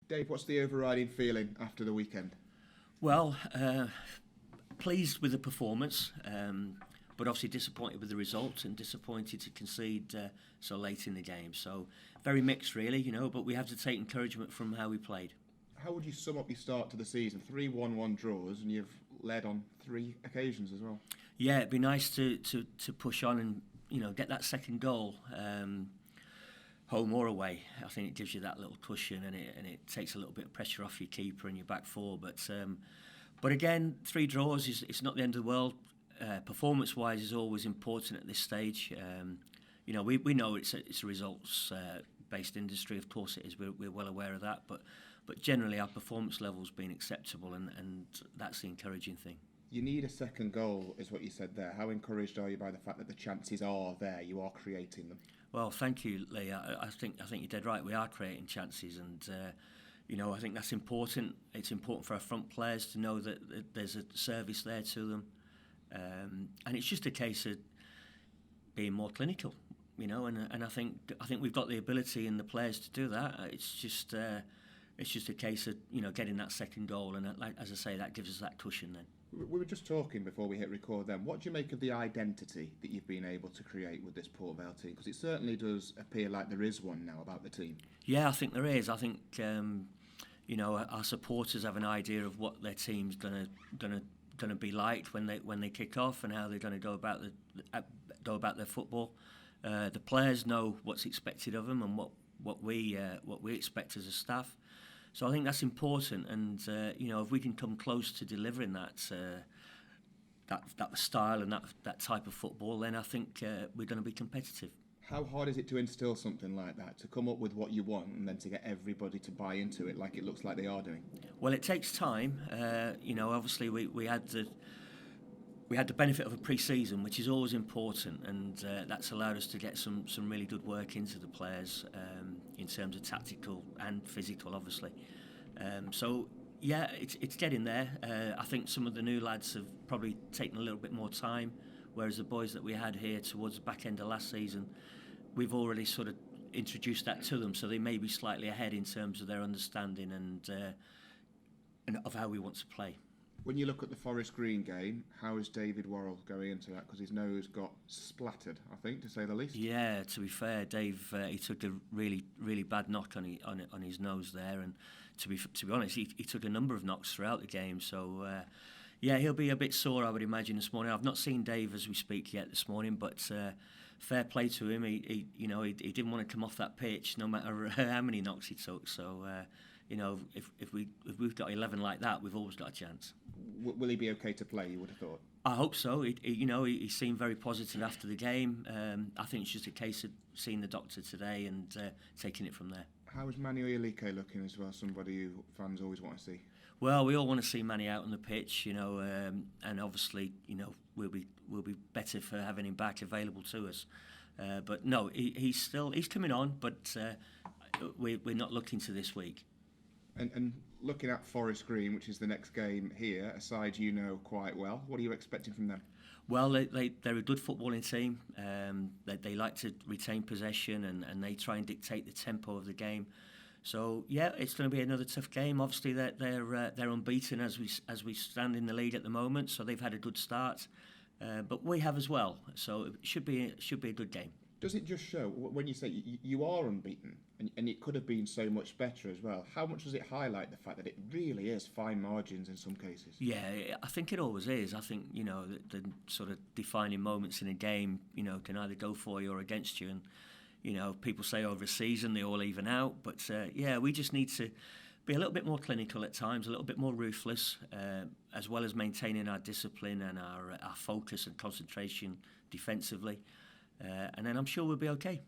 Dave, what's the overriding feeling after the weekend? Well, pleased with the performance, but obviously disappointed with the result and disappointed to concede so late in the game. So very mixed, really, but we have to take encouragement from how we played. How would you sum up your start to the season? 3 1-1 draws, and you've led on 3 occasions as well. Yeah, it'd be nice to push on and get that second goal, home or away. I think it gives you that little cushion and it takes a little bit of pressure off your keeper and your back four. But again, 3 draws it's not the end of the world. Performance-wise is always important at this stage. We know it's a results based industry. Of course it is. We're well aware of that. But generally our performance level's been acceptable and that's the encouraging thing. You need a second goal, is what you said there. How encouraged are you by the fact that the chances are there, you are creating them? Well, thank you, Lee. I think you're dead right. We are creating chances, and I think that's important. It's important for our front players to know that there's a service there to them, and it's just a case of being more clinical, And I think we've got the ability and the players to do that. It's just a case of getting that second goal, and as I say, that gives us that cushion then. We were just talking before we hit record then. What do you make of the identity that you've been able to create with this Port Vale team? Because it certainly does appear like there is one now about the team. Yeah, I think there is. I think our supporters have an idea of what their team's gonna be like when they kick off and how they're going to go about their football. The players know what's expected of them and what we expect as a staff. So I think that's important, and if we can come close to delivering that style and that type of football, then I think we're going to be competitive. How hard is it to instill something like that, to come up with what you want and then to get everybody to buy into it like it looks like they are doing? Well, it takes time. Obviously we had the benefit of a pre-season, which is always important, and that's allowed us to get some really good work into the players in terms of tactical and physical, obviously. It's getting there. I think some of the new lads have probably taken a little bit more time, whereas the boys that we had here towards the back end of last season, we've already sort of introduced that to them, so they may be slightly ahead in terms of their understanding and of how we want to play. When you look at the Forest Green game, how is David Worrell going into that? Because his nose got splattered, I think, to say the least. Yeah, to be fair, Dave, he took a really, really bad knock on his nose there, and to be honest, he took a number of knocks throughout the game. So, he'll be a bit sore, I would imagine, this morning. I've not seen Dave as we speak yet this morning, but fair play to him. He didn't want to come off that pitch, no matter how many knocks he took. So. If we've got 11 like that, we've always got a chance. Will he be okay to play, you would have thought? I hope so. He seemed very positive after the game. I think it's just a case of seeing the doctor today and taking it from there. How is Manu Ilike looking as well? Somebody who fans always want to see. Well, we all want to see Manny out on the pitch, and obviously, we'll be better for having him back available to us. But no, he's coming on, but we're not looking to this week. And looking at Forest Green, which is the next game here, a side you know quite well, what are you expecting from them? Well, they're a good footballing team. They like to retain possession and they try and dictate the tempo of the game. So yeah, it's going to be another tough game. Obviously, they're unbeaten as we stand in the league at the moment, so they've had a good start. But we have as well, so it should be a good game. Does it just show, when you say you are unbeaten, and it could have been so much better as well, how much does it highlight the fact that it really is fine margins in some cases? Yeah, I think it always is. I think, the sort of defining moments in a game, can either go for you or against you. And, people say over a season they all even out. But, we just need to be a little bit more clinical at times, a little bit more ruthless, as well as maintaining our discipline and our focus and concentration defensively. And then I'm sure we'll be okay.